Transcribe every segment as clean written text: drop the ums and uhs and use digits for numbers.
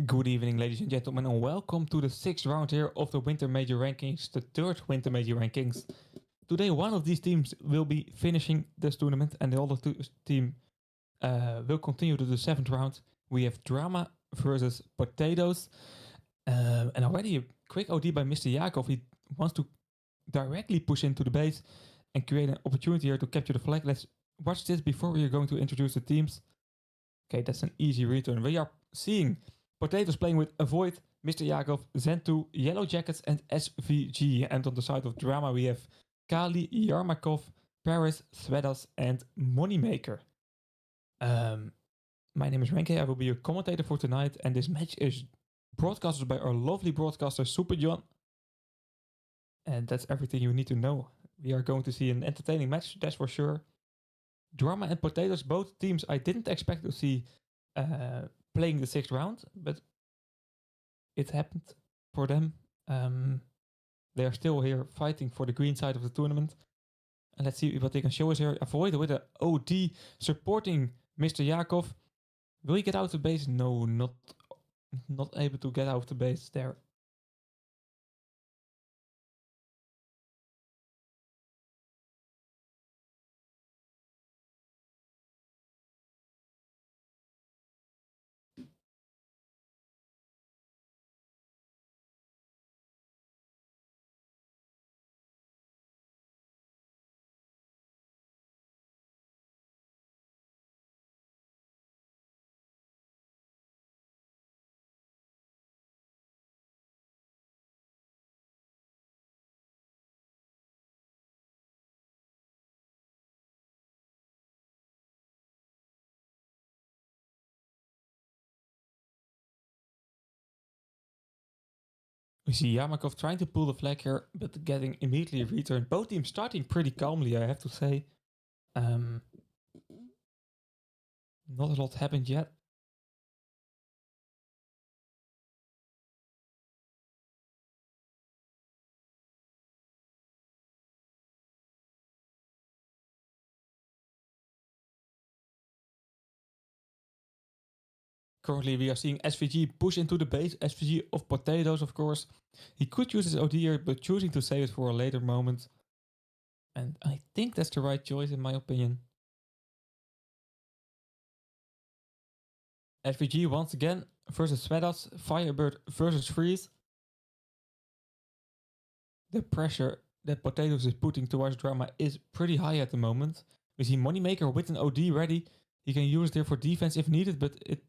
Good evening, ladies and gentlemen, and welcome to the 6th round here of the Winter Major Rankings, the 3rd Winter Major Rankings. Today, one of these teams will be finishing this tournament, and the other team will continue to the 7th round. We have DRAMMA versus Potatoes, and already a quick OD by Mr. Yakov. He wants to directly push into the base and create an opportunity here to capture the flag. Let's watch this before we are going to introduce the teams. Okay, that's an easy return. We are seeing Potatoes playing with Avoid, Mr. Yakov, Zen2, Yellow Jackets, and SVG. And on the side of DRAMMA, we have Kali, Yarmakov, Paris, Svedas, and Moneymaker. My name is Renke. I will be your commentator for tonight, and this match is broadcasted by our lovely broadcaster, Super John. And that's everything you need to know. We are going to see an entertaining match, that's for sure. DRAMMA and Potatoes, both teams I didn't expect to see playing the 6th round, but it happened for them. They are still here fighting for the green side of the tournament. And let's see what they can show us here. Avoid with an OD supporting Mr. Yakov. Will he get out of the base? No, not able to get out of the base there. We see Yamakov trying to pull the flag here, but getting immediately returned. Both teams starting pretty calmly, I have to say. Not a lot happened yet. Currently, we are seeing SVG push into the base. SVG of Potatoes, of course. He could use his OD here, but choosing to save it for a later moment. And I think that's the right choice, in my opinion. SVG once again versus Svedas. Firebird versus Freeze. The pressure that Potatoes is putting towards DRAMMA is pretty high at the moment. We see Moneymaker with an OD ready. He can use it there for defense if needed, but it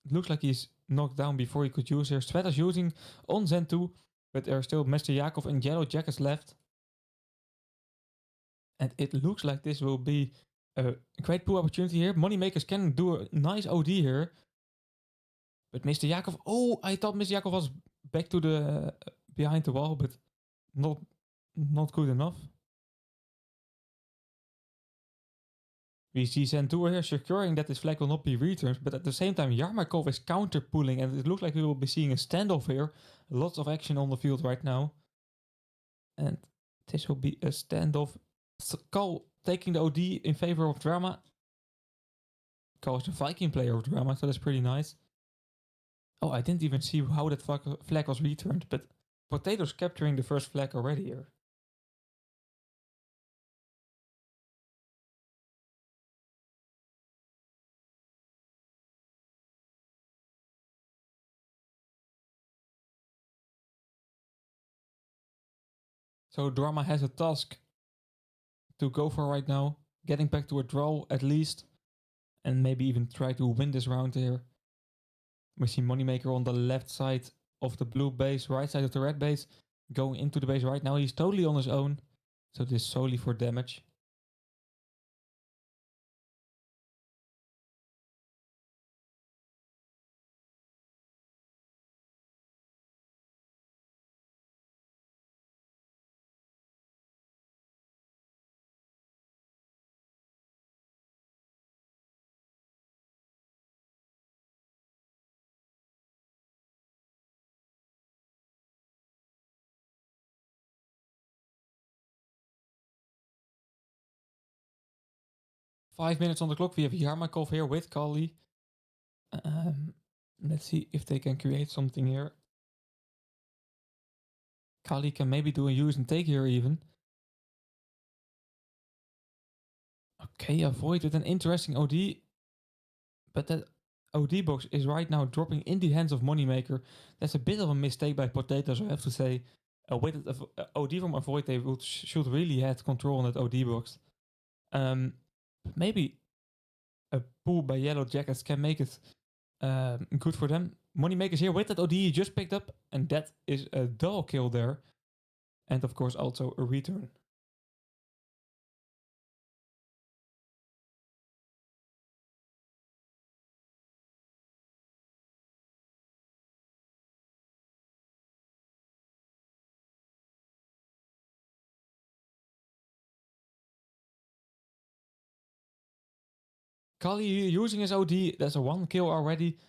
looks like he's knocked down before he could use here. Svedas using on Zen2, but there are still Mr. Yakov and Yellow Jackets left. And it looks like this will be a great pull opportunity here. Moneymakers can do a nice OD here. But Mr. Yakov, oh, I thought Mr. Yakov was back to the behind the wall, but not good enough. We see Zen2 here securing that this flag will not be returned, but at the same time Yarmakov is counter pulling, and it looks like we will be seeing a standoff here. Lots of action on the field right now. And this will be a standoff. Carl taking the OD in favor of DRAMMA. Carl is the Viking player of DRAMMA, so that's pretty nice. Oh, I didn't even see how that flag was returned, but Potatoes capturing the first flag already here. So DRAMMA has a task to go for right now, getting back to a draw at least, and maybe even try to win this round here. We see Moneymaker on the left side of the blue base, right side of the red base, going into the base right now. He's totally on his own, so this is solely for damage. Five minutes on the clock. We have Yarmakov here with Kali. Let's see if they can create something here. Kali can maybe do a use and take here even. Okay, avoid with an interesting OD. But that OD box is right now dropping in the hands of Moneymaker. That's a bit of a mistake by Potatoes, I have to say. With OD from Avoid, they should really have control on that OD box. Maybe a pull by Yellow Jackets can make it good for them. Moneymaker's here with that OD he just picked up, and that is a double kill there. And of course, also a return. Kali using his OD, that's a one kill already.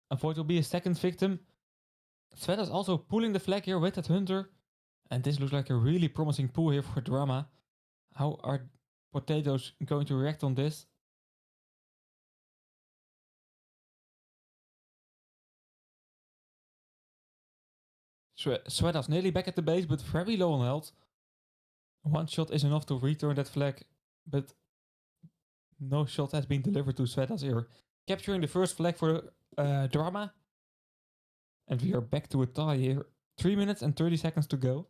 Avoid will be a second victim. Sveda's also pulling the flag here with that Hunter. And this looks like a really promising pull here for DRAMMA. How are Potatoes going to react on this? Sveda's nearly back at the base, but very low on health. One shot is enough to return that flag, but no shot has been delivered to Sveda's here. Capturing the first flag for DRAMMA. And we are back to a tie here. 3 minutes and 30 seconds to go.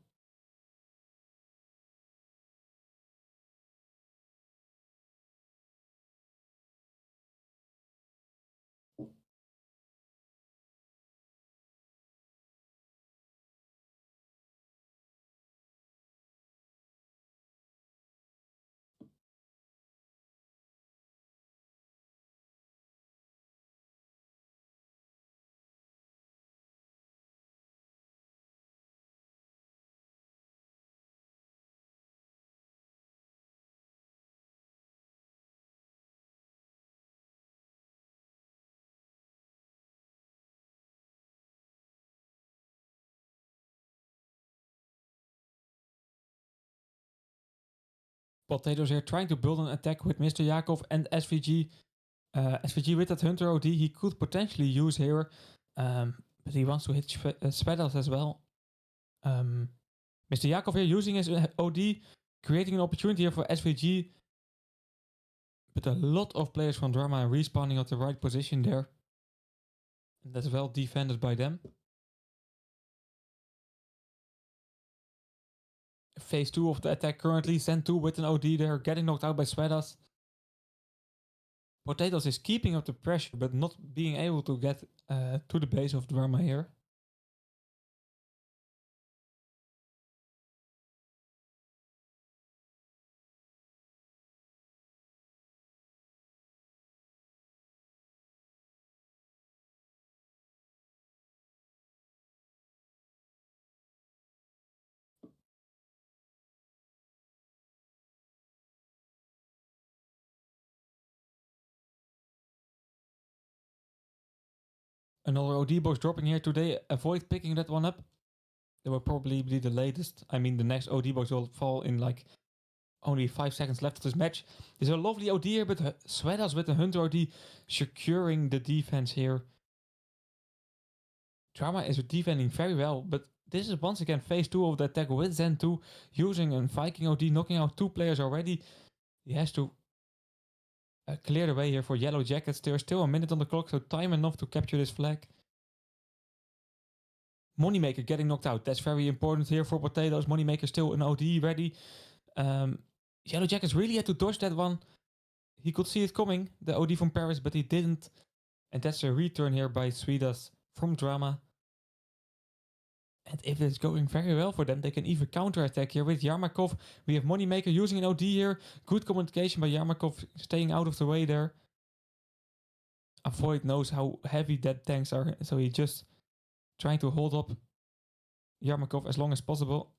Potatoes here trying to build an attack with Mr. Yakov and SVG. SVG with that Hunter OD he could potentially use here. But he wants to hit Svedas as well. Mr. Yakov here using his OD, creating an opportunity here for SVG. But a lot of players from DRAMMA respawning at the right position there. And that's well defended by them. Phase 2 of the attack currently. Zen 2 with an OD there, getting knocked out by Svedas. Potatoes is keeping up the pressure, but not being able to get to the base of DRAMMA here. Another OD box dropping here today. Avoid picking that one up. That will probably be the latest. I mean, the next OD box will fall in like only 5 seconds left of this match. There's a lovely OD here, but Svedas with the Hunter OD securing the defense here. DRAMMA is defending very well, but this is once again phase 2 of the attack with Zen 2 using a Viking OD, knocking out 2 players already. He has to clear the way here for Yellow Jackets. There's still a minute on the clock, so time enough to capture this flag. Moneymaker getting knocked out. That's very important here for Potatoes. Moneymaker still an OD ready. Yellow Jackets really had to dodge that one. He could see it coming, the OD from Paris, but he didn't. And that's a return here by Swedas from DRAMMA. And if it's going very well for them, they can even counter-attack here with Yarmakov. We have Moneymaker using an OD here. Good communication by Yarmakov, staying out of the way there. Avoid knows how heavy that tanks are, so he just trying to hold up Yarmakov as long as possible.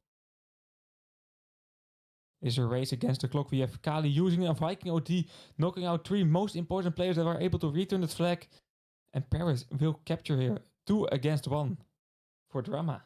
Is a race against the clock. We have Kali using a Viking OD, knocking out 3 most important players that are able to return the flag. And Paris will capture here 2 against 1 for DRAMMA.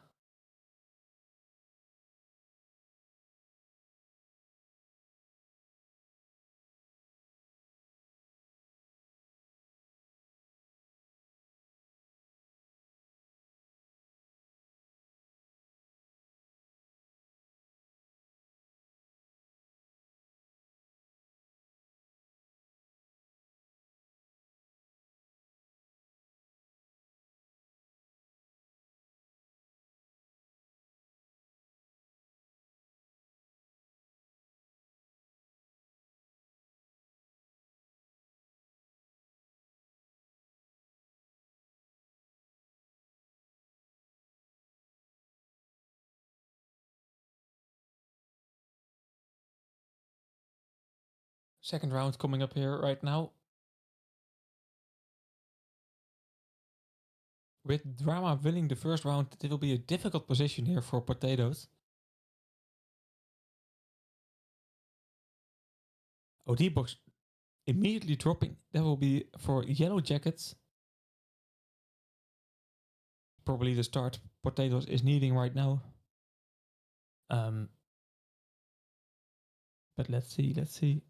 Second round coming up here right now. With DRAMMA winning the first round, it will be a difficult position here for Potatoes. OD box immediately dropping. That will be for Yellow Jackets. Probably the start Potatoes is needing right now. But let's see.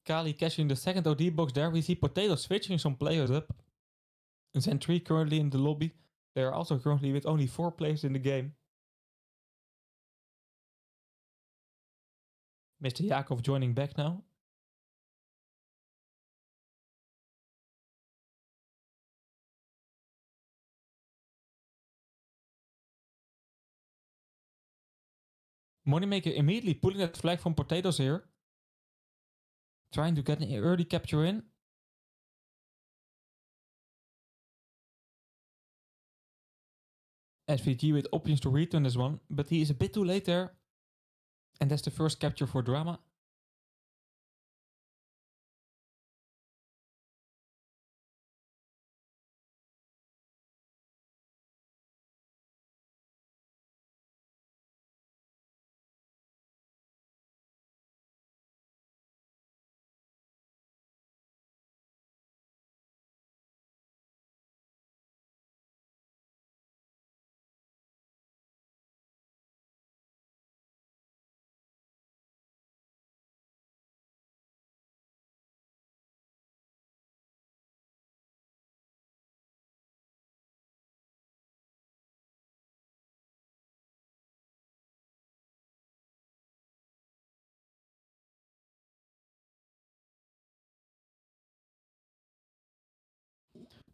Kali cashing the second OD box there. We see Potato switching some players up. Zen 3 currently in the lobby. They are also currently with only 4 players in the game. Mr. Yakov joining back now. Moneymaker immediately pulling that flag from Potatoes here. Trying to get an early capture in. SVG with options to return this one, but he is a bit too late there. And that's the first capture for DRAMMA.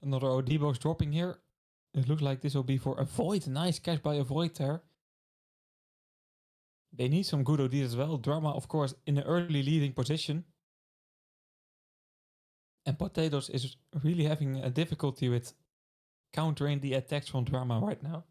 Another OD box dropping here. It looks like this will be for a Void. Nice catch by a Void there. They need some good ODs as well. DRAMMA, of course, in an early leading position. And Potatoes is really having a difficulty with countering the attacks from DRAMMA right now.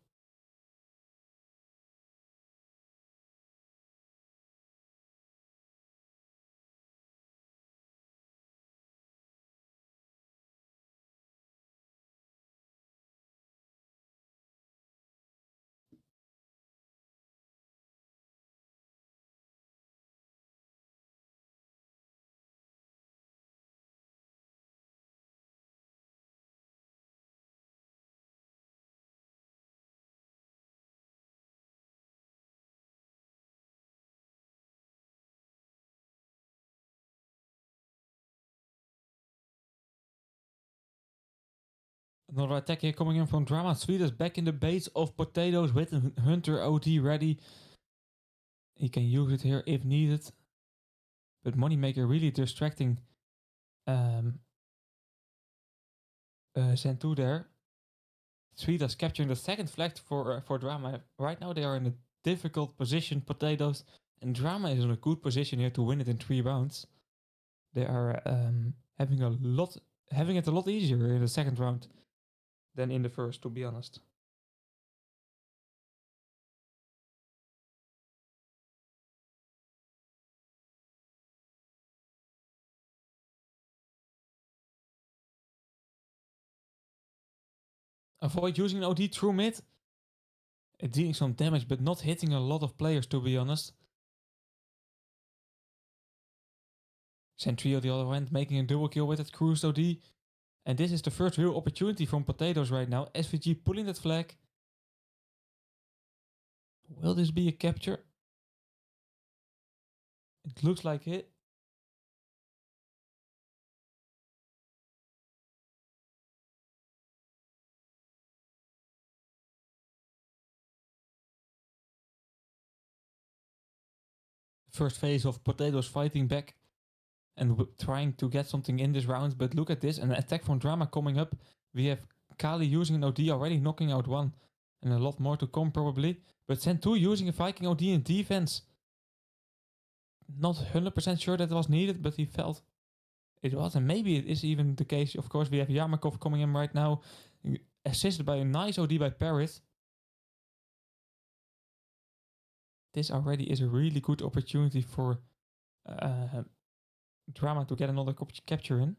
Another attack here coming in from DRAMMA. Sweden is back in the base of Potatoes with a Hunter OD ready. He can use it here if needed. But Moneymaker really distracting Zen2 there. Sweda's capturing the second flag for DRAMMA. Right now they are in a difficult position, Potatoes. And DRAMMA is in a good position here to win it in 3 rounds. They are having it a lot easier in the second round. than in the first, to be honest. Avoid using an OD through mid. Dealing some damage, but not hitting a lot of players, to be honest. Sentry on the other hand, making a double kill with that cruise OD. And this is the first real opportunity from Potatoes right now. SVG pulling that flag. Will this be a capture? It looks like it. First phase of Potatoes fighting back and trying to get something in this round. But look at this, an attack from DRAMMA coming up. We have Kali using an OD already, knocking out one. And a lot more to come probably. But Zen2 using a Viking OD in defense. Not 100% sure that was needed, but he felt it was. And maybe it is even the case. Of course, we have Yarmakov coming in right now. Assisted by a nice OD by Paris. This already is a really good opportunity for DRAMMA to get another capture in.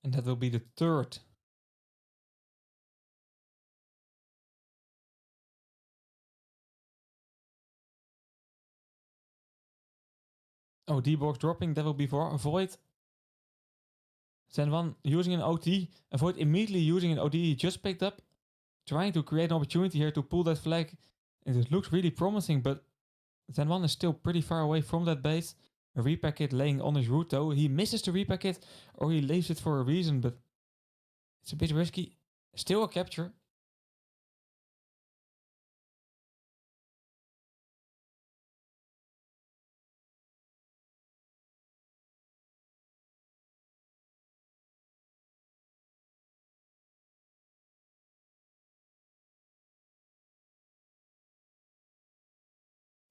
And that will be the third. Oh, D-box dropping, that will be for Void. Zen1 using an OT. Avoid immediately using an OD he just picked up. Trying to create an opportunity here to pull that flag. And it looks really promising, but Zen1 is still pretty far away from that base. A repair kit laying on his route though. He misses the repair kit or he leaves it for a reason, but it's a bit risky. Still a capture.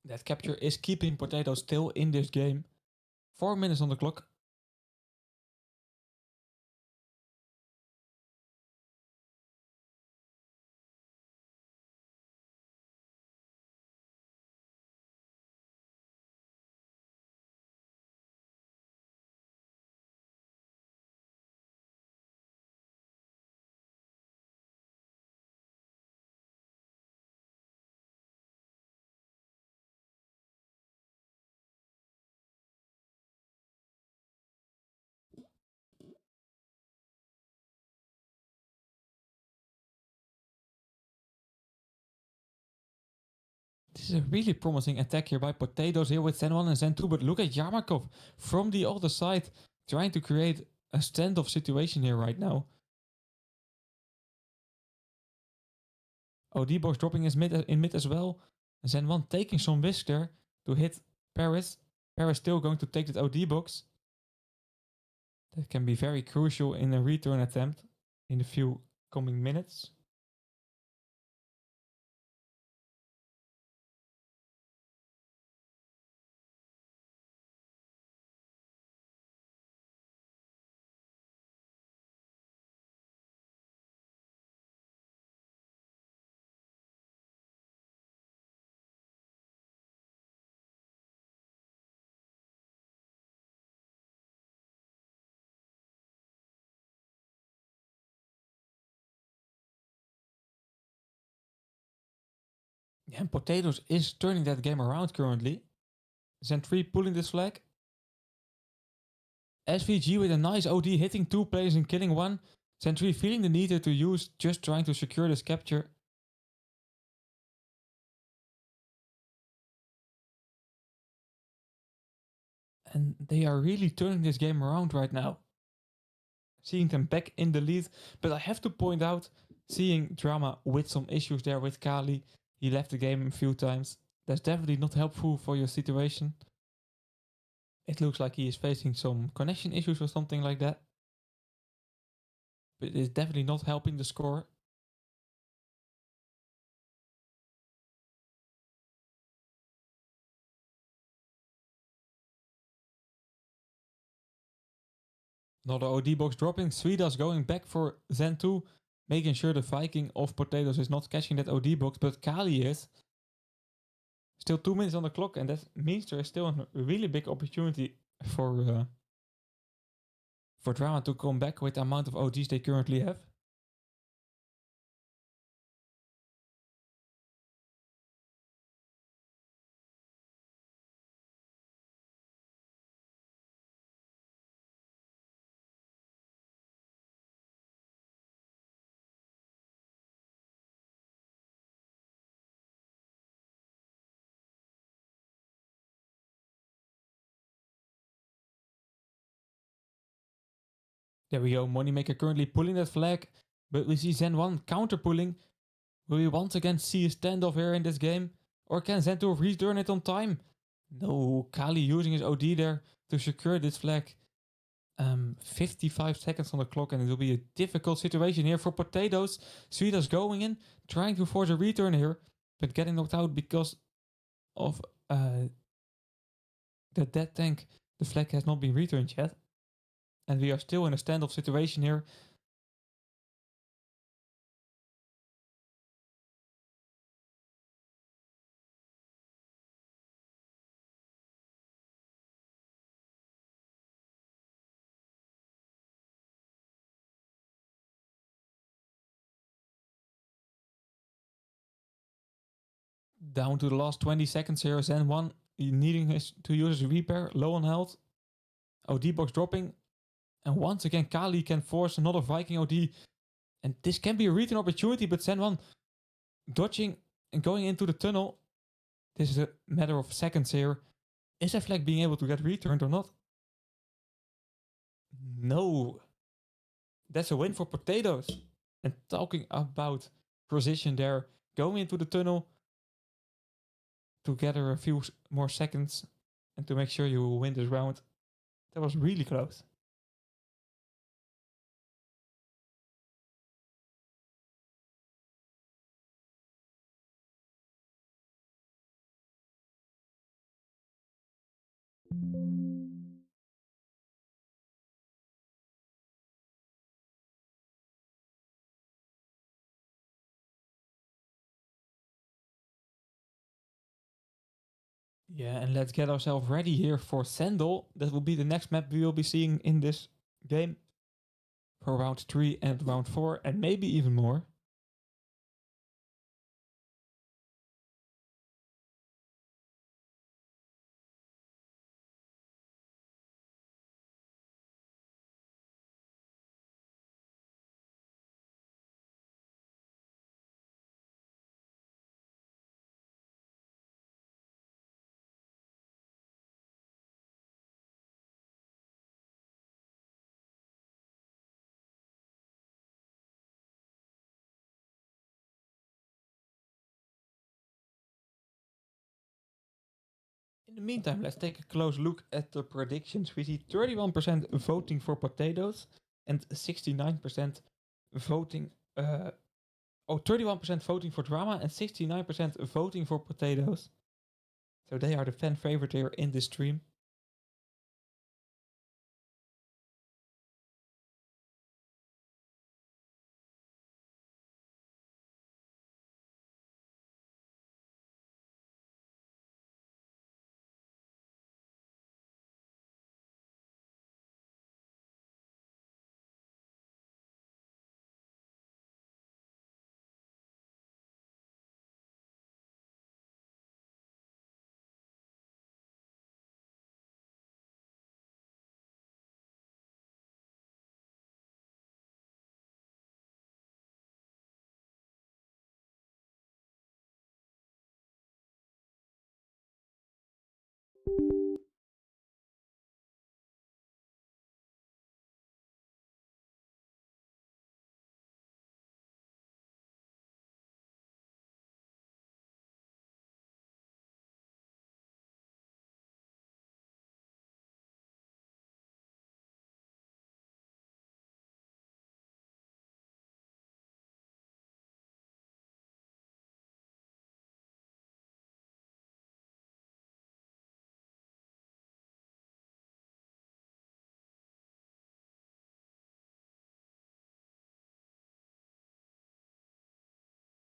That capture is keeping Potato still in this game. 4 minutes on the clock. This is a really promising attack here by Potatoes here with Zen1 and Zen2, but look at Yarmakov from the other side trying to create a standoff situation here right now. Oh, D-box dropping his mid in mid as well. Zen1 taking some risk there to hit Paris. Paris still going to take that OD box. That can be very crucial in a return attempt in the few coming minutes. Yeah, and Potatoes is turning that game around currently. Zen3 pulling this flag. SVG with a nice OD hitting 2 players and killing 1. Zen3 feeling the need to use, just trying to secure this capture. And they are really turning this game around right now. Seeing them back in the lead. But I have to point out, seeing DRAMMA with some issues there with Kali. He left the game a few times. That's definitely not helpful for your situation. It looks like he is facing some connection issues or something like that. But it is definitely not helping the score. Another OD box dropping. Sweetas going back for Zen 2, making sure the Viking of Potatoes is not catching that OD box, but Kali is. Still 2 minutes on the clock, and that means there is still a really big opportunity for DRAMMA to come back with the amount of OGs they currently have. There we go. Moneymaker currently pulling that flag, but we see Zen 1 counter pulling. Will we once again see a standoff here in this game? Or can Zen 2 return it on time? No, Kali using his OD there to secure this flag. 55 seconds on the clock, and it will be a difficult situation here for Potatoes. Sweeta's going in, trying to force a return here, but getting knocked out because of the dead tank. The flag has not been returned yet. And we are still in a standoff situation here. Down to the last 20 seconds here. Zen 1 needing to use his repair, low on health. OD box dropping. And once again, Kali can force another Viking OD. And this can be a return opportunity, but Zen 1 dodging and going into the tunnel. This is a matter of seconds here. Is that flag being able to get returned or not? No. That's a win for Potatoes. And talking about precision there, going into the tunnel to gather a few more seconds and to make sure you will win this round. That was really close. Yeah, and let's get ourselves ready here for Sandal. That will be the next map we will be seeing in this game for round 3 and round 4, and maybe even more. In the meantime, let's take a close look at the predictions. We see 31% voting for Potatoes and 69% voting. 31% voting for DRAMMA and 69% voting for Potatoes. So they are the fan favorite here in this stream.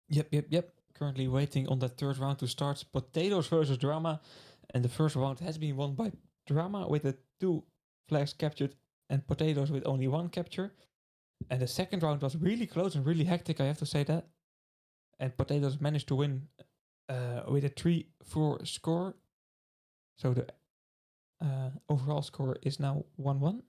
Yep. Currently waiting on that third round to start. Potatoes versus Drama. And the first round has been won by Drama with the 2 flags captured and Potatoes with only 1 capture. And the second round was really close and really hectic, I have to say that. And Potatoes managed to win with a 3-4 score. So the overall score is now 1-1.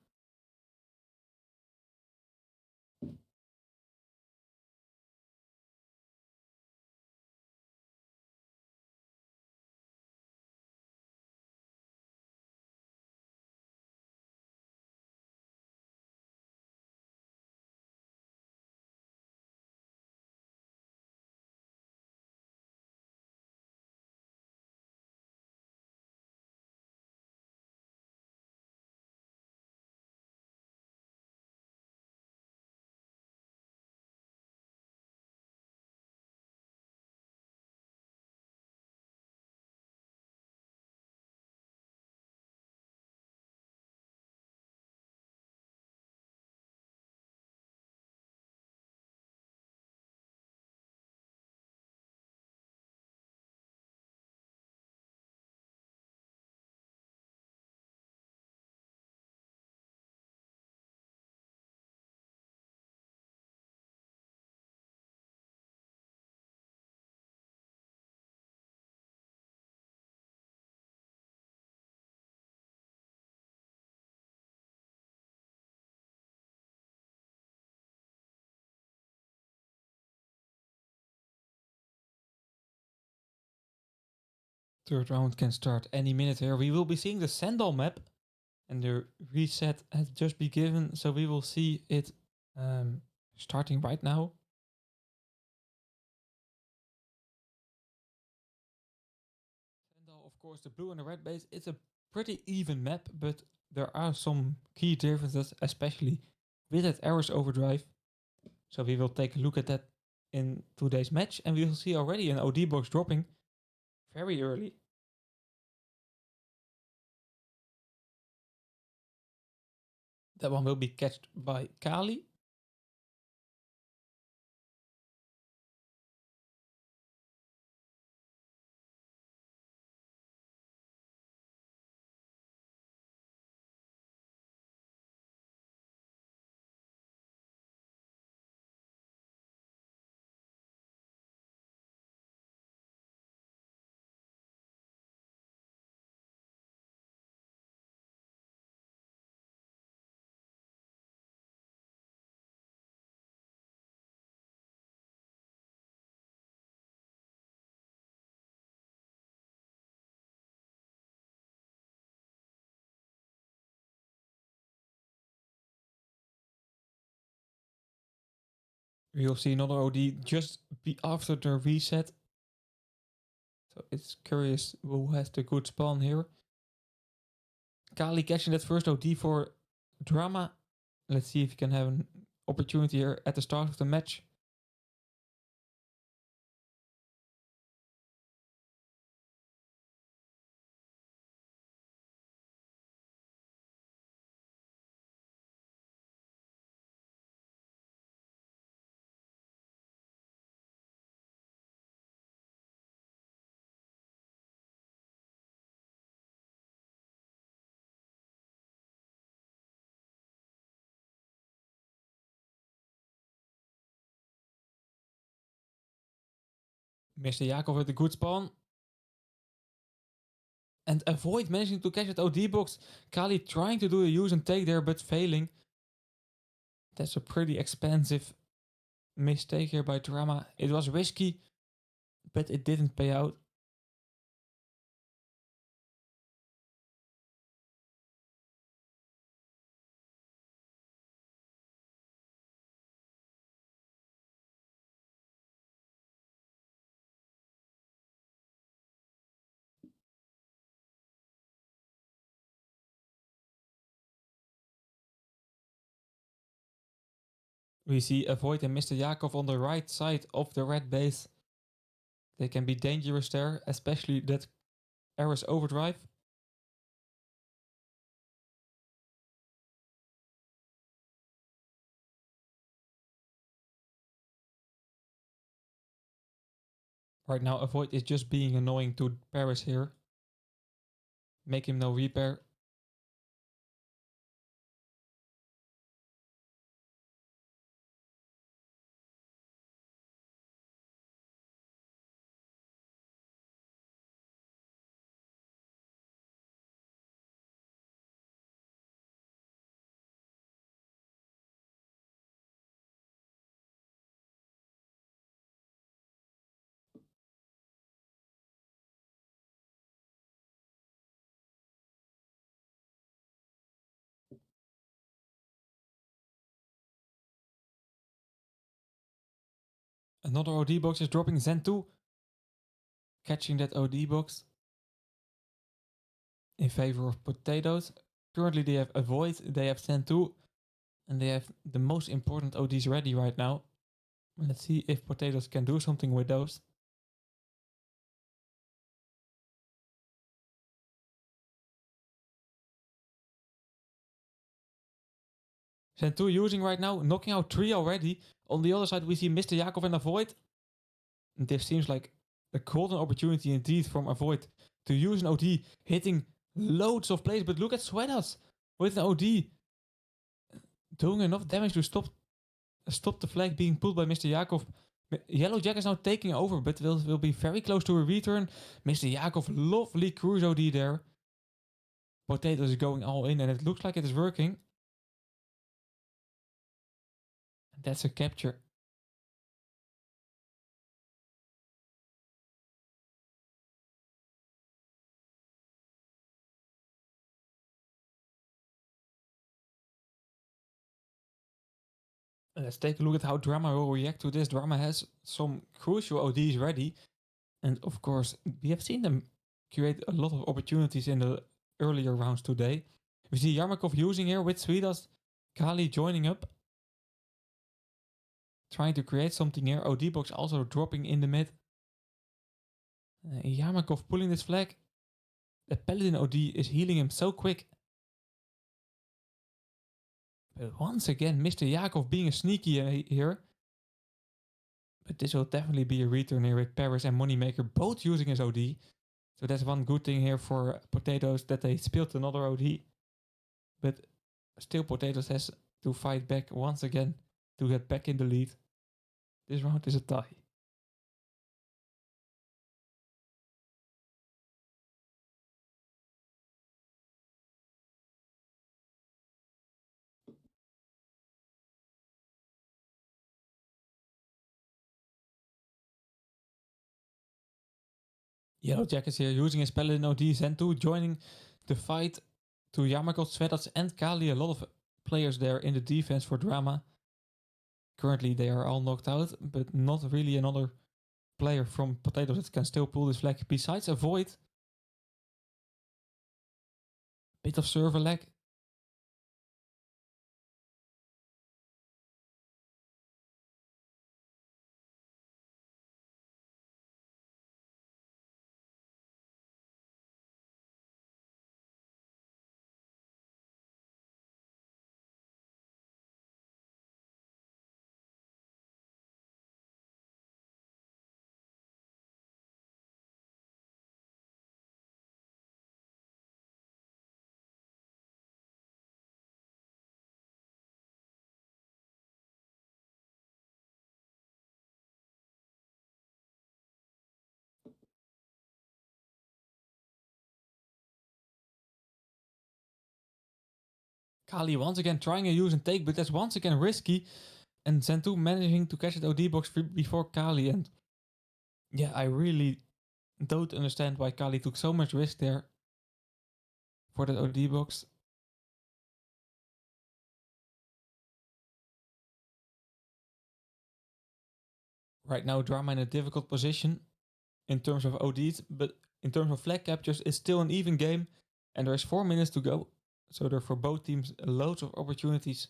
Third round can start any minute here. We will be seeing the Sandal map. And the reset has just been given. So we will see it starting right now. Sandal, of course, the blue and the red base. It's a pretty even map, but there are some key differences, especially with that Ares overdrive. So we will take a look at that in today's match, and we will see already an OD box dropping very early. That one will be catched by Kali. We will see another OD just after the reset. So it's curious who has the good spawn here. Kali catching that first OD for Drama. Let's see if he can have an opportunity here at the start of the match. Mr. Jakov with a good spawn. And Avoid managing to catch that OD box. Kali trying to do a use and take there, but failing. That's a pretty expensive mistake here by Drama. It was risky, but it didn't pay out. We see Avoid and Mr. Jakov on the right side of the red base. They can be dangerous there, especially that Ares overdrive. Right now, Avoid is just being annoying to Paris here. Make him no repair. Another OD box is dropping. Zen 2 catching that OD box in favor of Potatoes. Currently they have Avoid, they have Zen 2, and they have the most important ODs ready right now. Let's see if Potatoes can do something with those. Zen 2 using right now, knocking out 3 already. On the other side we see Mr. Jakov and Avoid. This seems like a golden opportunity indeed from Avoid to use an OD, hitting loads of plays. But look at Sweatas with an OD doing enough damage to stop the flag being pulled by Mr. Jakov. Yellow Jack is now taking over, but will be very close to a return. Mr. Jakov, lovely cruise OD there. Potatoes is going all in, and it looks like it is working. And that's a capture. Let's take a look at how DRAMMA will react to this. DRAMMA has some crucial ODs ready. And of course, we have seen them create a lot of opportunities in the earlier rounds today. We see Yarmakov using here with Sweetas, Kali joining up, trying to create something here. OD box also dropping in the mid. Yarmakov pulling this flag. The Paladin OD is healing him so quick. But once again, Mr. Yakov being a sneaky here. But this will definitely be a return here with Paris and Moneymaker both using his OD. So that's one good thing here for Potatoes, that they spilled another OD. But still Potatoes has to fight back once again to get back in the lead. This round is a tie. Yellow Jack is here using his Paladin OD. Zen2 joining the fight to Yamakot, Svetats and Kali. A lot of players there in the defense for DRAMMA. Currently they are all knocked out, but not really another player from Potatoes that can still pull this flag. Besides Avoid, bit of server lag. Kali once again trying a use and take, but that's once again risky. And Zen2 managing to catch the OD box before Kali. And yeah, I really don't understand why Kali took so much risk there for that OD box. Right now, DRAMMA in a difficult position in terms of ODs, but in terms of flag captures, it's still an even game, and there's 4 minutes to go. So there are for both teams loads of opportunities.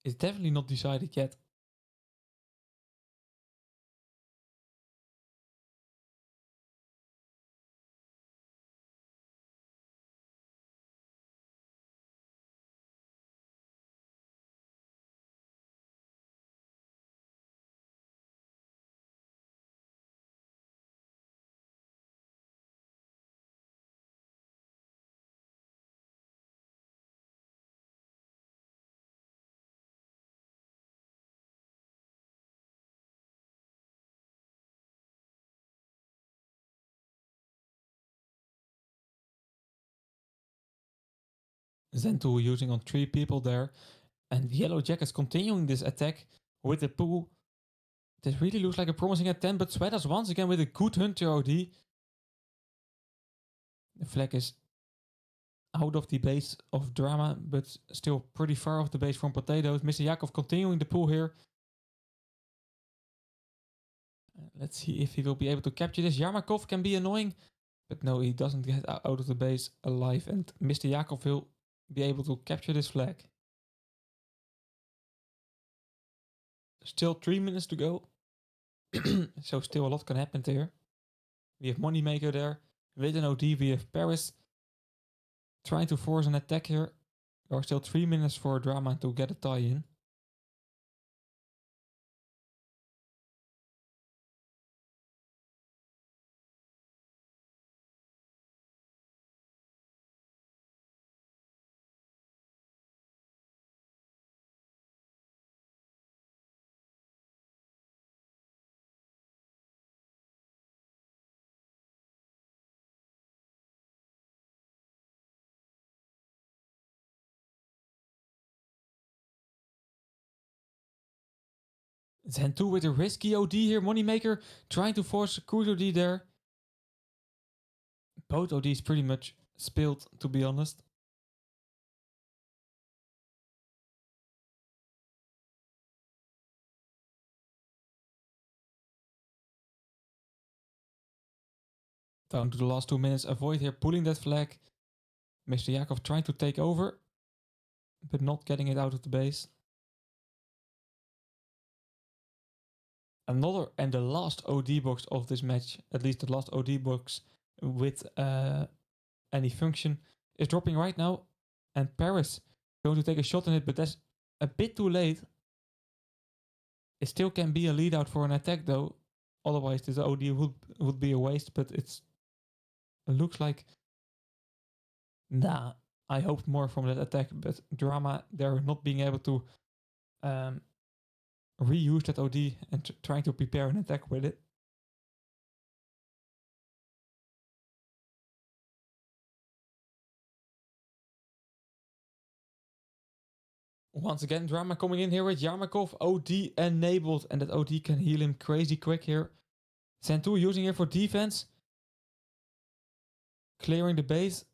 It's definitely not decided yet. Zentu using on 3 people there. And Yellow Jackets continuing this attack with the pool. This really looks like a promising attempt, but Sweaters once again with a good Hunter OD. The flag is out of the base of DRAMMA, but still pretty far off the base from Potatoes. Mr. Yakov continuing the pull here. Let's see if he will be able to capture this. Yarmakov can be annoying, but no, he doesn't get out of the base alive. And Mr. Yakov will be able to capture this flag. Still 3 minutes to go. So still a lot can happen there. We have Moneymaker there. With an OD, we have Paris trying to force an attack here. There are still 3 minutes for DRAMMA to get a tie-in. Zen2 with a risky OD here. Moneymaker trying to force a cruise OD there. Both ODs pretty much spilled, to be honest. Down to the last 2 minutes. Avoid here pulling that flag. Mr. Yakov trying to take over, but not getting it out of the base. Another and the last OD box of this match, at least the last OD box with any function, is dropping right now. And Paris going to take a shot in it, but that's a bit too late. It still can be a lead out for an attack though. Otherwise this OD would be a waste, but it looks like, nah, I hoped more from that attack, but DRAMMA, they're not being able to reuse that OD and trying to prepare an attack with it. Once again, DRAMMA coming in here with Yarmakov, OD enabled, and that OD can heal him crazy quick here. Zen2 using here for defense. Clearing the base.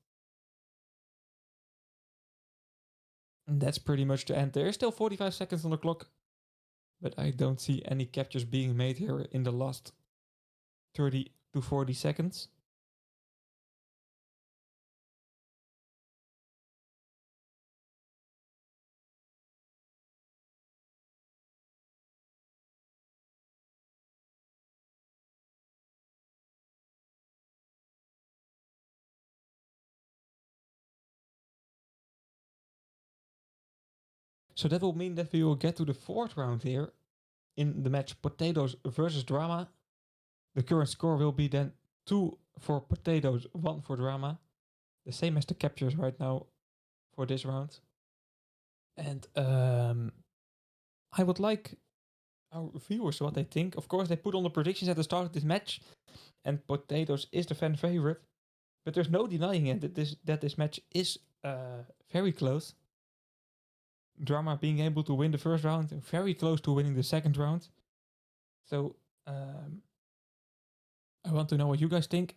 And that's pretty much the end. There is still 45 seconds on the clock, but I don't see any captures being made here in the last 30 to 40 seconds. So that will mean that we will get to the 4th round here in the match Potatoes versus DRAMMA. The current score will be then 2 for Potatoes, 1 for DRAMMA. The same as the captures right now for this round. And I would like our viewers what they think. Of course, they put on the predictions at the start of this match, and Potatoes is the fan favorite. But there's no denying it that this match is very close. DRAMMA being able to win the first round, very close to winning the second round. So I want to know what you guys think.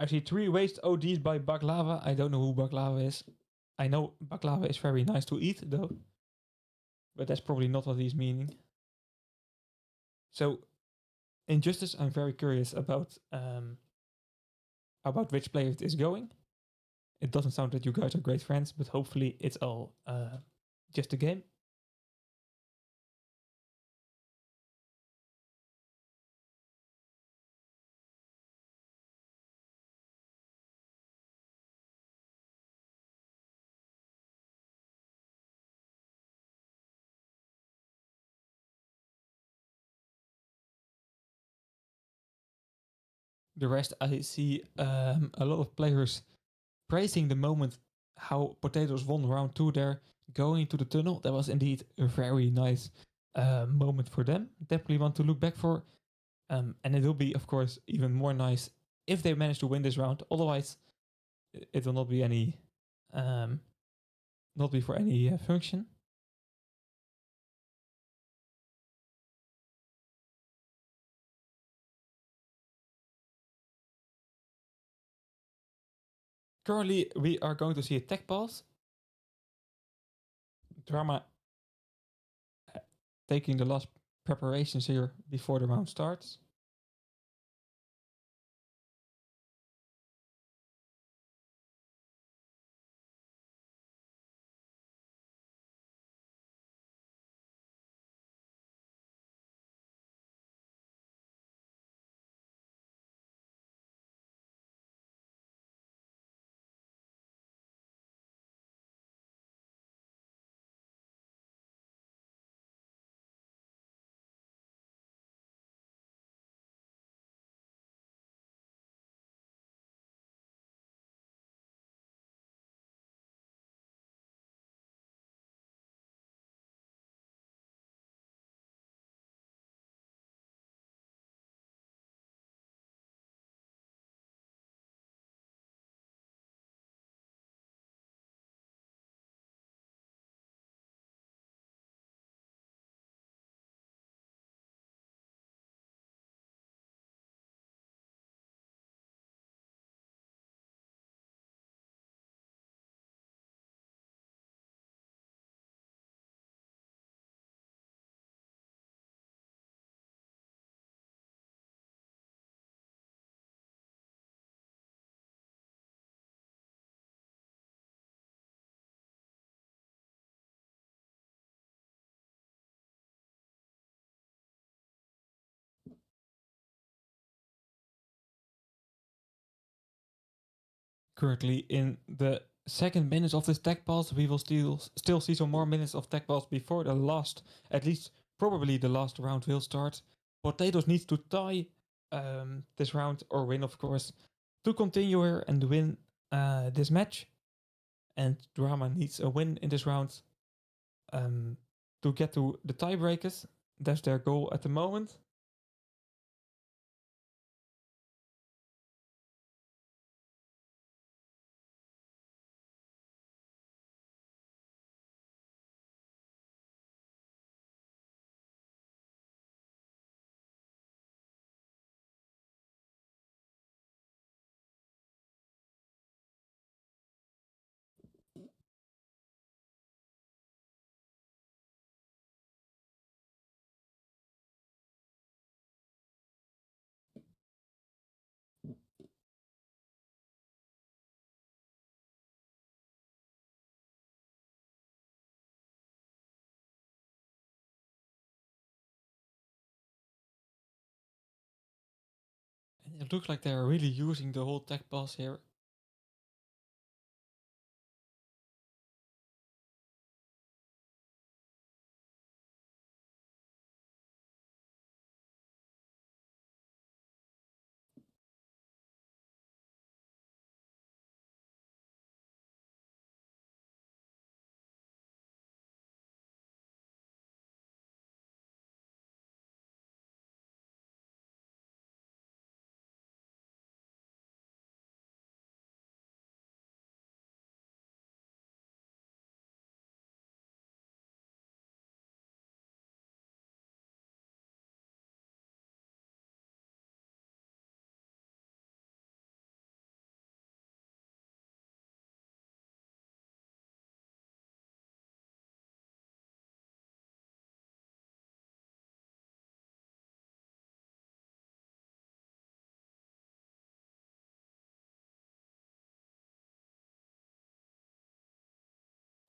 I see 3 waste ODs by Baklava. I don't know who Baklava is. I know Baklava is very nice to eat though, but that's probably not what he's meaning. So Injustice, I'm very curious about which player it is going. It doesn't sound that you guys are great friends, but hopefully it's all just a game. The rest, I see a lot of players praising the moment how Potatoes won round 2 there, going to the tunnel. That was indeed a very nice moment for them. Definitely want to look back for. And it will be, of course, even more nice if they manage to win this round. Otherwise, it will not be any not before any function. Currently, we are going to see a tech pulse. DRAMMA taking the last preparations here before the round starts. Currently in the second minutes of this tech pulse, we will still see some more minutes of tech pulse before the last, at least probably the last round will start. Potatoes needs to tie this round or win, of course, to continue here and win this match. And DRAMMA needs a win in this round to get to the tiebreakers. That's their goal at the moment. And it looks like they're really using the whole tech pass here.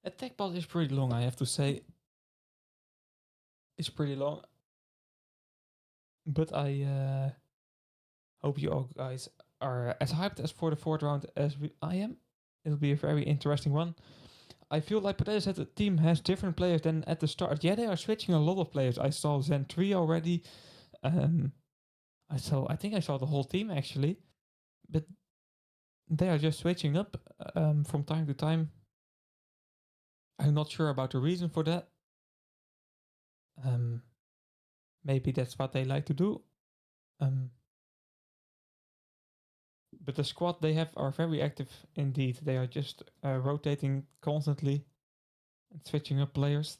A tech pass is pretty long, I have to say. It's pretty long. But I hope you all guys are as hyped as for the fourth round as I am. It'll be a very interesting one. I feel like Potatoes at the team has different players than at the start. Yeah, they are switching a lot of players. I saw Zen 3 already. I think I saw the whole team actually. But they are just switching up from time to time. I'm not sure about the reason for that. Maybe that's what they like to do. But the squad they have are very active indeed. They are just rotating constantly and switching up players.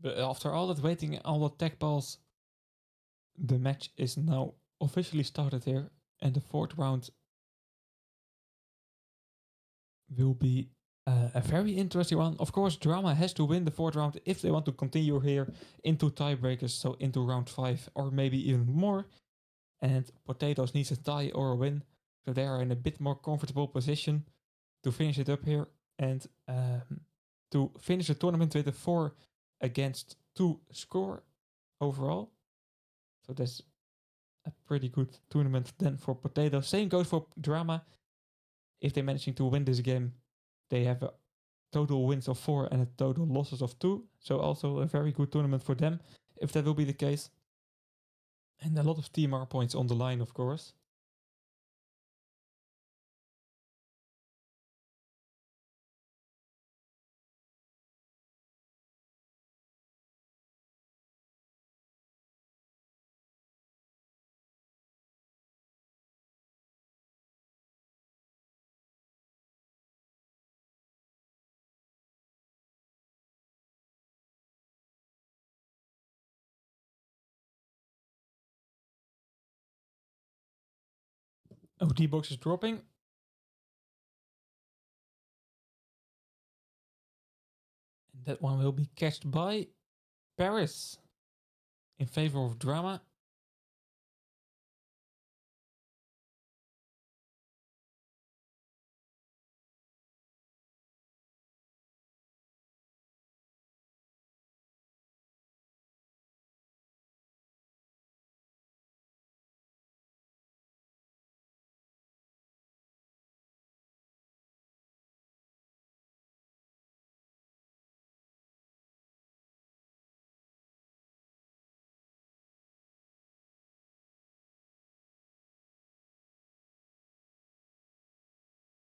But after all that waiting and all the tech balls, the match is now officially started here, and the fourth round will be a very interesting one. Of course, DRAMMA has to win the fourth round if they want to continue here into tiebreakers, so into round 5 or maybe even more. And Potatoes needs a tie or a win, so they are in a bit more comfortable position to finish it up here and to finish the tournament with a 4-2 score overall. So that's a pretty good tournament then for Potatoes. Same goes for DRAMMA. If they're managing to win this game, they have a total wins of 4 and a total losses of 2. So also a very good tournament for them, if that will be the case. And a lot of TMR points on the line, of course. Oh, D-Box is dropping. And that one will be catched by Paris in favor of DRAMMA.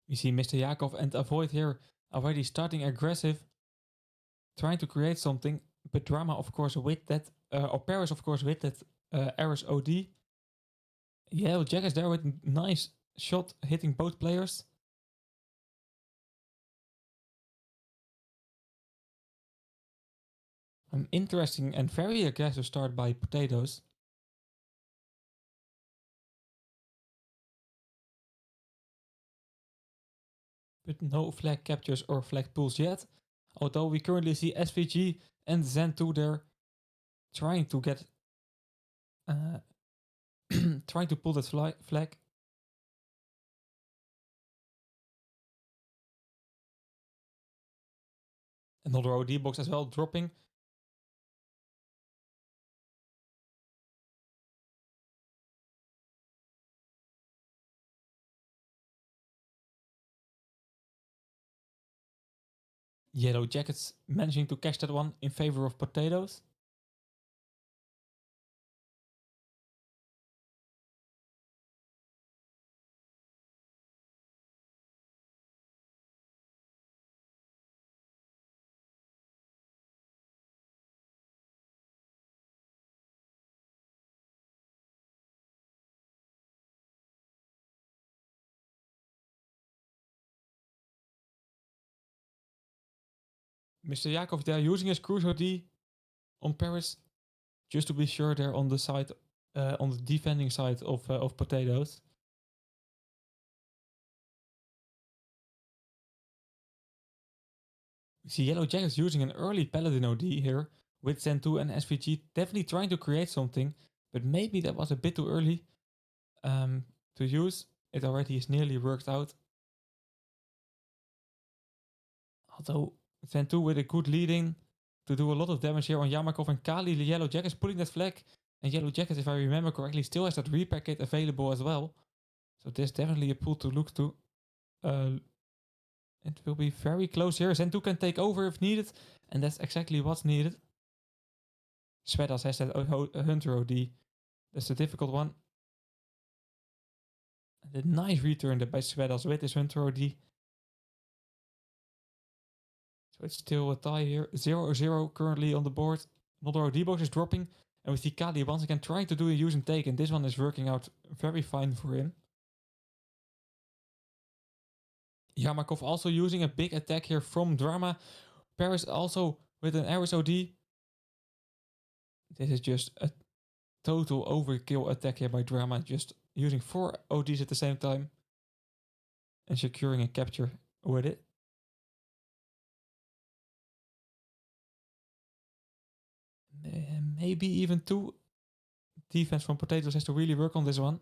We see Mr. Yakov and Avoid here already starting aggressive, trying to create something. But DRAMMA, of course, with that, or Paris, of course, with that Ares OD. Yeah, Jack is there with a nice shot hitting both players. An interesting and very aggressive start by Potatoes. But no flag captures or flag pulls yet. Although we currently see SVG and Zen2 there trying to get trying to pull that flag. Another OD box as well dropping. Yellow Jackets managing to catch that one in favor of Potatoes. Mr. Yakov there using his Cruise D on Paris just to be sure they're on the side, on the defending side of Potatoes. We see Yellow Jackets using an early Paladin OD here with Zen2 and SVG, definitely trying to create something, but maybe that was a bit too early to use. It already is nearly worked out. Although Zen2 with a good leading to do a lot of damage here on Yamakov and Kali. The Yellow Jackets pulling that flag. And Yellow Jackets, if I remember correctly, still has that repair kit available as well. So there's definitely a pool to look to. It will be very close here. Zen2 can take over if needed, and that's exactly what's needed. Svedas has that Hunter OD. That's the difficult one. The nice return by Svedas with his Hunter OD. So it's still a tie here. 0-0 currently on the board. Another OD box is dropping. And we see Kali once again trying to do a use and take. And this one is working out very fine for him. Yamakov also using a big attack here from DRAMMA. Paris also with an Ares OD. This is just a total overkill attack here by DRAMMA. Just using 4 ODs at the same time. And securing a capture with it. Maybe even 2. Defense from Potatoes has to really work on this one.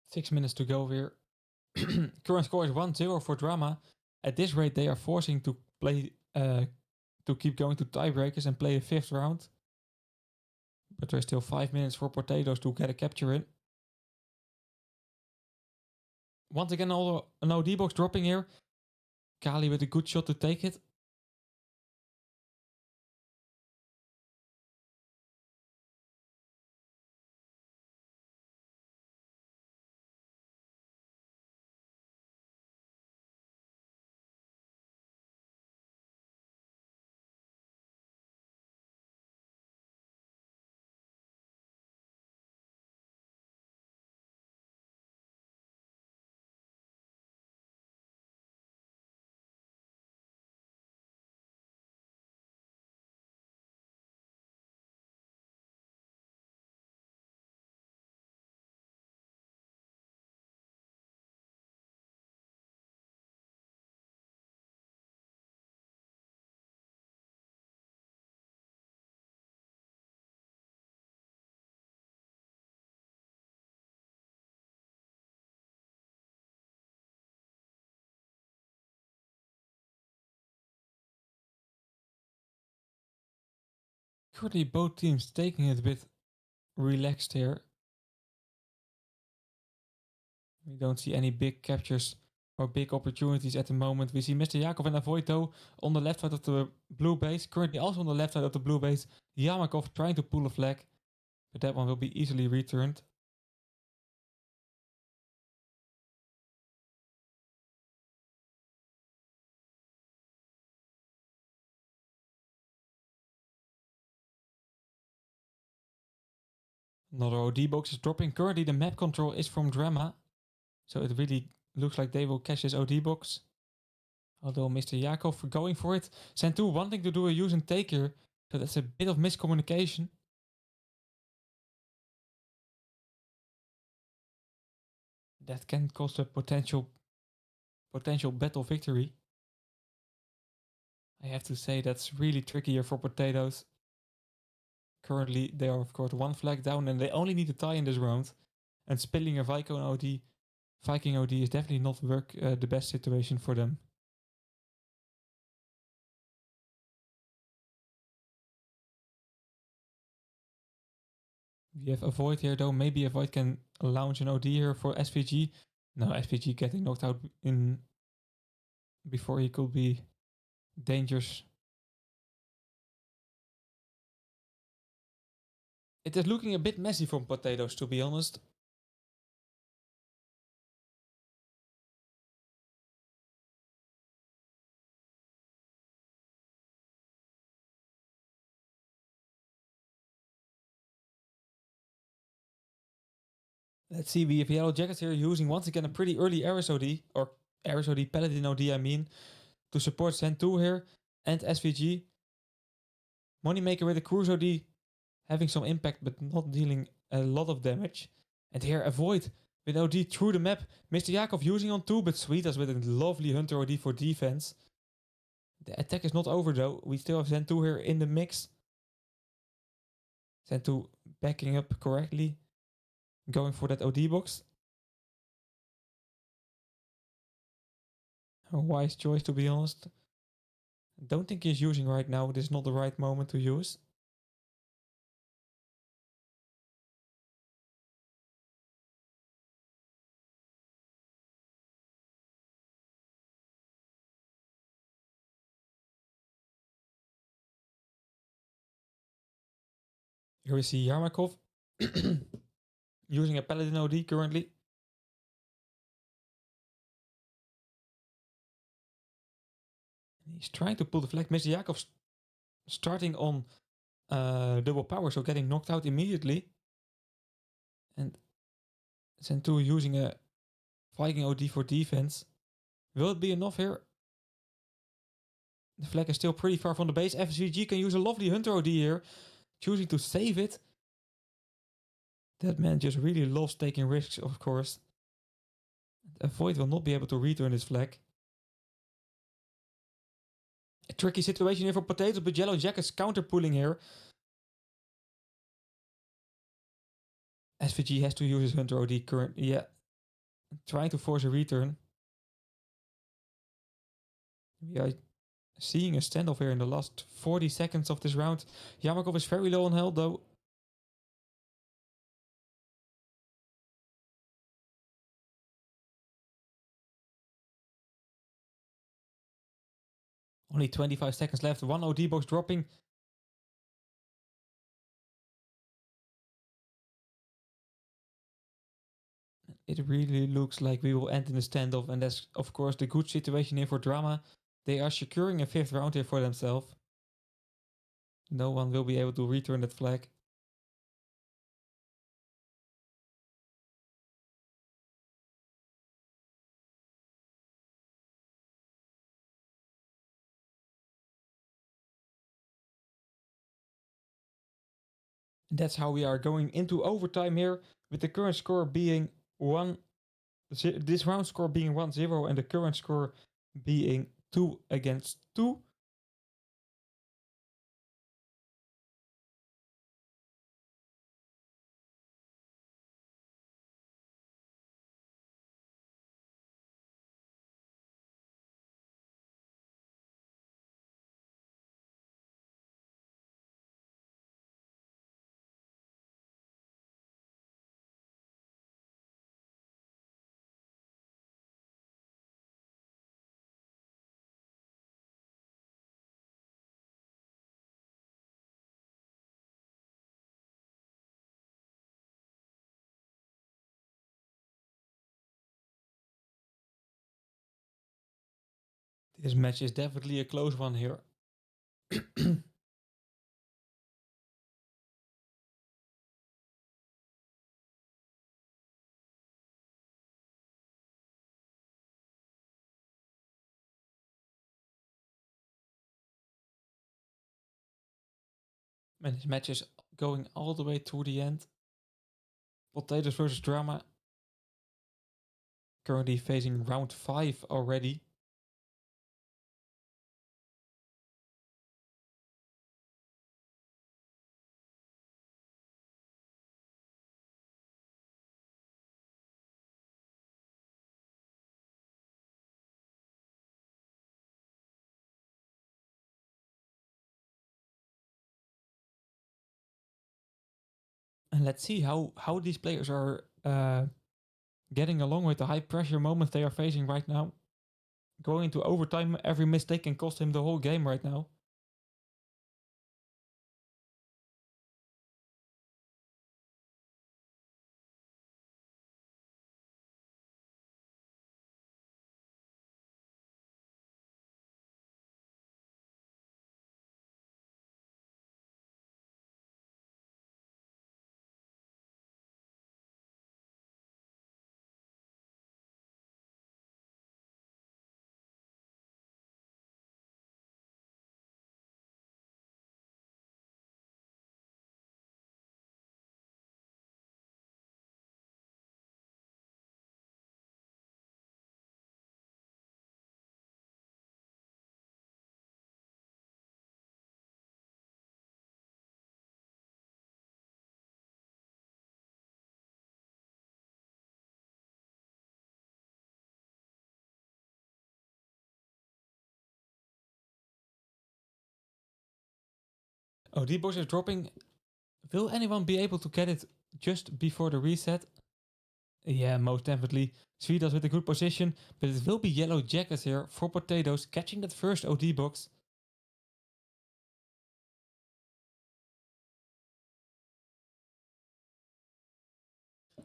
Six minutes to go here. Current score is 1-0 for DRAMMA. At this rate, they are forcing to play to keep going to tiebreakers and play a 5th round. But there's still 5 minutes for Potatoes to get a capture in. Once again, an OD box dropping here. Kali with a good shot to take it. Currently, both teams taking it a bit relaxed here. We don't see any big captures or big opportunities at the moment. We see Mr. Yakov and Avoito on the left side of the blue base. Currently also on the left side of the blue base. Yamakov trying to pull a flag. But that one will be easily returned. Another OD box is dropping. Currently the map control is from DRAMMA. So it really looks like they will catch this OD box. Although Mr. Yakov going for it. Zen2 wanting to do a use and take here. So that's a bit of miscommunication. That can cost a potential battle victory. I have to say that's really tricky here for Potatoes. Currently, they are of course 1 flag down and they only need a tie in this round. And spilling a Viking OD is definitely not the best situation for them. We have Avoid here though. Maybe Avoid can launch an OD here for SVG. No, SVG getting knocked out in before he could be dangerous. It is looking a bit messy from Potatoes, to be honest. Let's see, we have Yellow Jackets here using once again a pretty early Ares OD, or Ares OD, Paladin OD I mean, to support Zen2 here and SVG. Moneymaker with a Cruise OD having some impact but not dealing a lot of damage. And here Avoid with OD through the map. Mr. Jakov using on 2, but Sweetas with a lovely Hunter OD for defense. The attack is not over though. We still have Zen2 here in the mix. Zen2 backing up correctly. Going for that OD box. A wise choice, to be honest. Don't think he's using right now. This is not the right moment to use. Here we see Yarmakov using a Paladin OD currently. He's trying to pull the flag. Mr. Jakov starting on double power, so getting knocked out immediately. And Zen2 using a Viking OD for defense. Will it be enough here? The flag is still pretty far from the base. FSVG can use a lovely Hunter OD here, choosing to save it. That man just really loves taking risks, of course. Avoid will not be able to return this flag. A tricky situation here for Potatoes, but Yellow Jack is counter-pulling here. SVG has to use his Hunter OD current. Yeah. Trying to force a return. We are seeing a standoff here in the last 40 seconds of this round. Yamakov is very low on health though. Only 25 seconds left. One OD box dropping. It really looks like we will end in a standoff, and that's of course the good situation here for DRAMMA. They are securing a 5th round here for themselves. No one will be able to return that flag. And that's how we are going into overtime here, with the current score being this round score being 1-0 and the current score being 2-2. This match is definitely a close one here. And this match is going all the way to the end. Potatoes versus DRAMMA. Currently facing round 5 already. And let's see how these players are getting along with the high pressure moments they are facing right now. Going into overtime, every mistake can cost him the whole game right now. OD box is dropping. Will anyone be able to get it just before the reset? Yeah, most definitely. Sweetas with a good position, but it will be Yellow Jackets here for Potatoes catching that first OD box.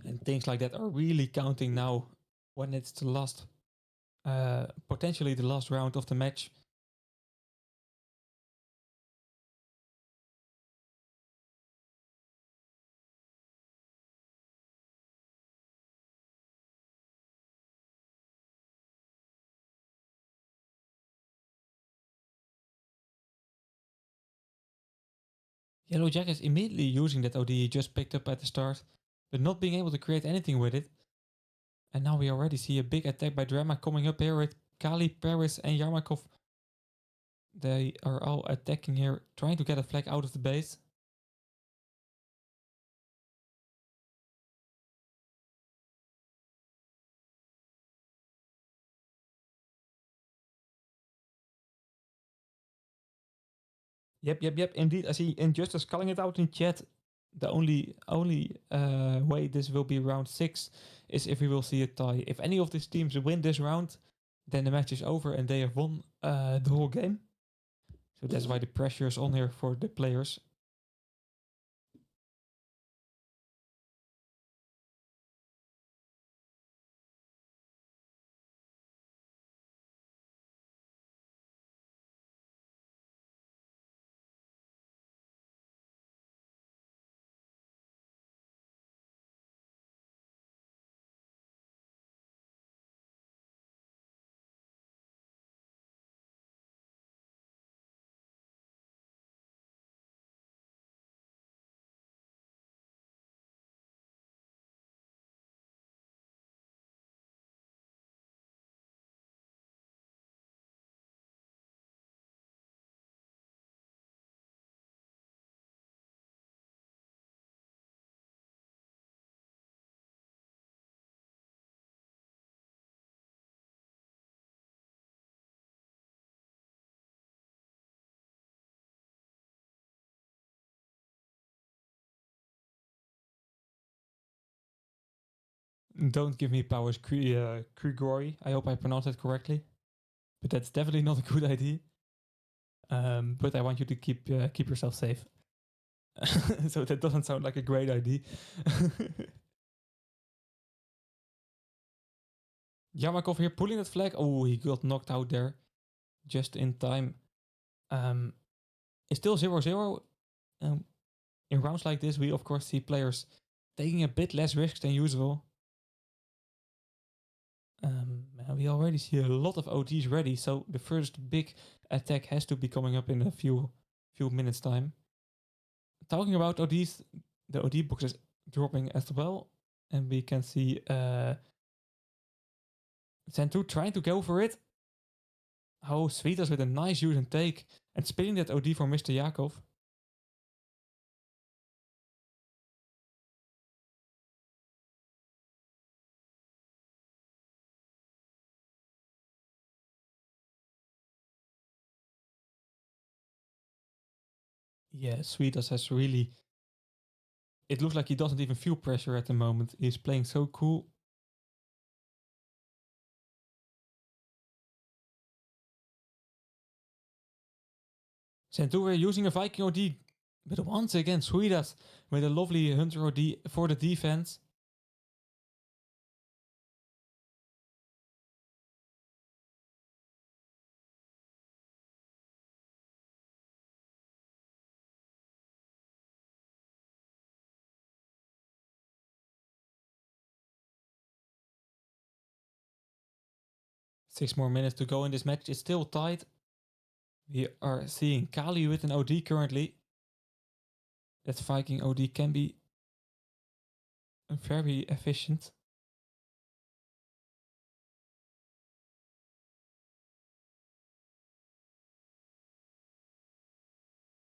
And things like that are really counting now when it's the last, potentially the last round of the match. Yellow Jackets immediately using that OD he just picked up at the start, but not being able to create anything with it. And now we already see a big attack by DRAMMA coming up here with Kali, Paris, and Yarmakov. They are all attacking here, trying to get a flag out of the base. Yep. Indeed, I see Injustice calling it out in chat. The only way this will be round 6 is if we will see a tie. If any of these teams win this round, then the match is over and they have won the whole game. So that's why the pressure is on here for the players. Don't give me powers, Grigori. I hope I pronounced it correctly. But that's definitely not a good idea. But I want you to keep yourself safe. So that doesn't sound like a great idea. Yamakov here pulling that flag. Oh, he got knocked out there just in time. It's still 0-0. In rounds like this, we of course see players taking a bit less risks than usual. We already see a lot of OTs ready, so the first big attack has to be coming up in a few minutes time. Talking about ODs, the OD box is dropping as well, and we can see Zentu trying to go for it. Oh, Sweetas with a nice use and take and spinning that OD for Mr. Yakov. Yeah, Sweetas has really. It looks like he doesn't even feel pressure at the moment. He's playing so cool. Zentu using a Viking OD, but once again Sweetas with a lovely Hunter OD for the defense. Six more minutes to go in this match. It's still tied. We are seeing Kali with an OD currently. That Viking OD can be very efficient.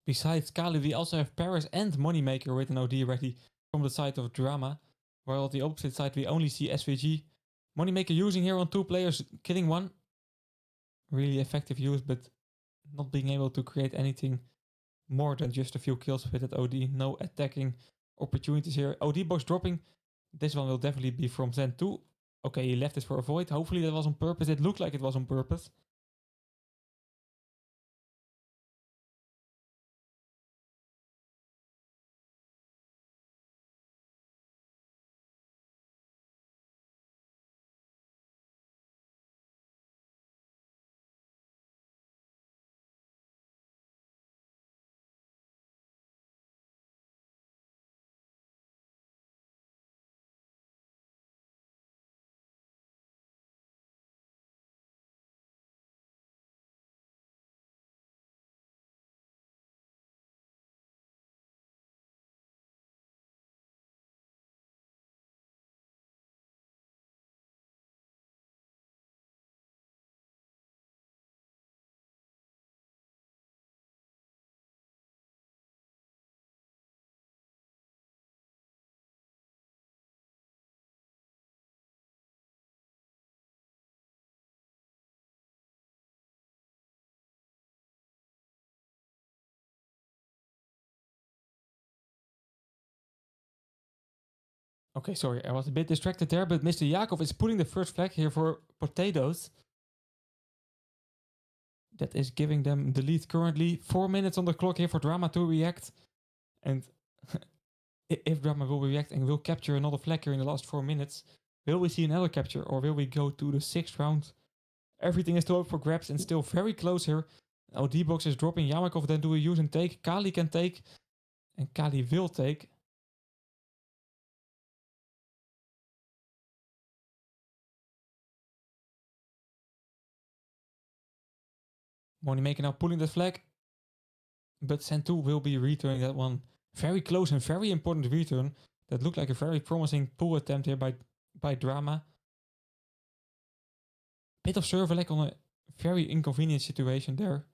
Besides Kali, we also have Paris and Moneymaker with an OD ready from the side of DRAMMA, while on the opposite side we only see SVG. Moneymaker using here on 2 players, killing one. Really effective use, but not being able to create anything more than just a few kills with that OD. No attacking opportunities here. OD box dropping. This one will definitely be from Zen 2. Okay, he left it for a void. Hopefully that was on purpose. It looked like it was on purpose. Okay, sorry, I was a bit distracted there, but Mr. Jakov is putting the first flag here for potatoes. That is giving them the lead currently. 4 minutes on the clock here for DRAMMA to react. And if DRAMMA will react and will capture another flag here in the last 4 minutes, will we see another capture or will we go to the 6th round? Everything is still up for grabs and still very close here. OD box is dropping. Yamakov then do a use and take. Kali can take. And Kali will take. Moneymaker now pulling the flag. But Santu will be returning that one. Very close and very important return. That looked like a very promising pull attempt here by DRAMMA. Bit of server lag on a very inconvenient situation there.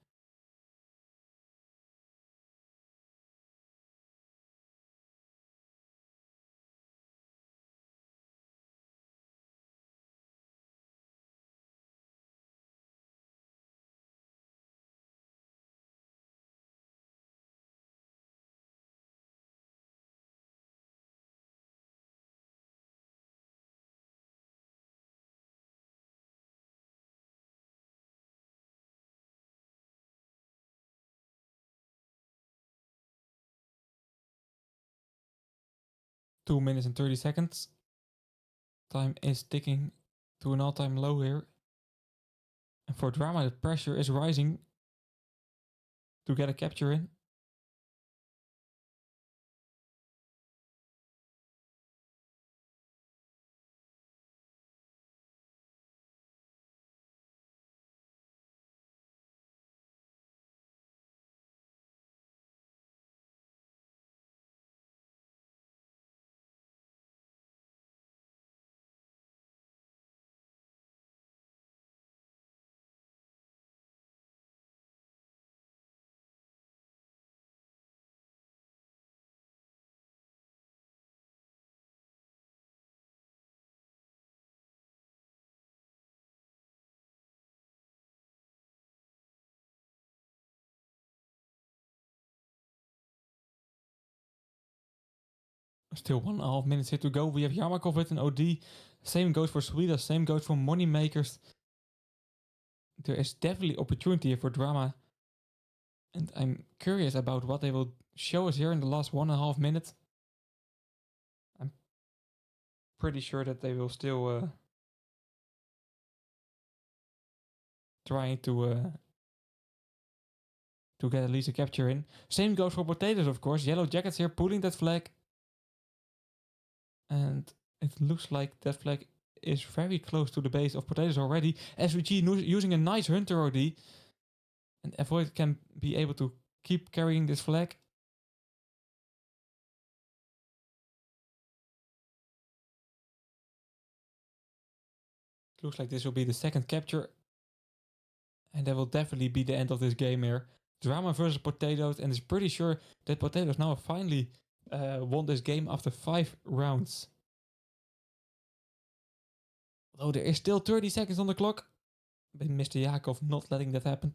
Two minutes and 30 seconds. Time is ticking to an all-time low here. And for DRAMMA, the pressure is rising to get a capture in. Still 1.5 minutes here to go. We have Yamakov with an OD. Same goes for Sweden. Same goes for Moneymakers. There is definitely opportunity here for DRAMMA. And I'm curious about what they will show us here in the last 1.5 minutes. I'm pretty sure that they will still try to get at least a capture in. Same goes for potatoes, of course. Yellow Jackets here pulling that flag. And it looks like that flag is very close to the base of potatoes already. SVG using a nice Hunter OD. And Avoid can be able to keep carrying this flag. Looks like this will be the second capture. And that will definitely be the end of this game here. DRAMMA versus Potatoes. And it's pretty sure that Potatoes now finally won this game after 5 rounds. Although there is still 30 seconds on the clock. But Mr. Jakov not letting that happen.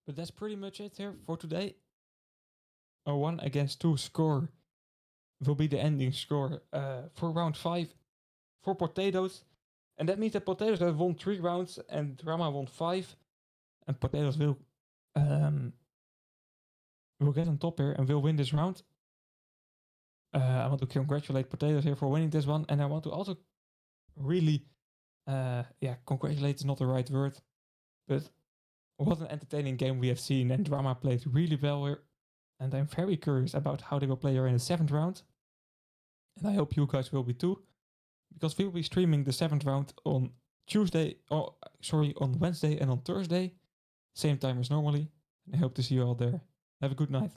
But that's pretty much it here for today. A 1 against 2 score will be the ending score for round 5 for Potatoes. And that means that Potatoes have won 3 rounds and DRAMMA won 5. And Potatoes will get on top here and will win this round. I want to congratulate Potatoes here for winning this one. And I want to also really, congratulate is not the right word. But what an entertaining game we have seen. And DRAMMA played really well here. And I'm very curious about how they will play here in the 7th round. And I hope you guys will be too. Because we will be streaming the 7th round on on Wednesday and on Thursday. Same time as normally. And I hope to see you all there. Have a good night.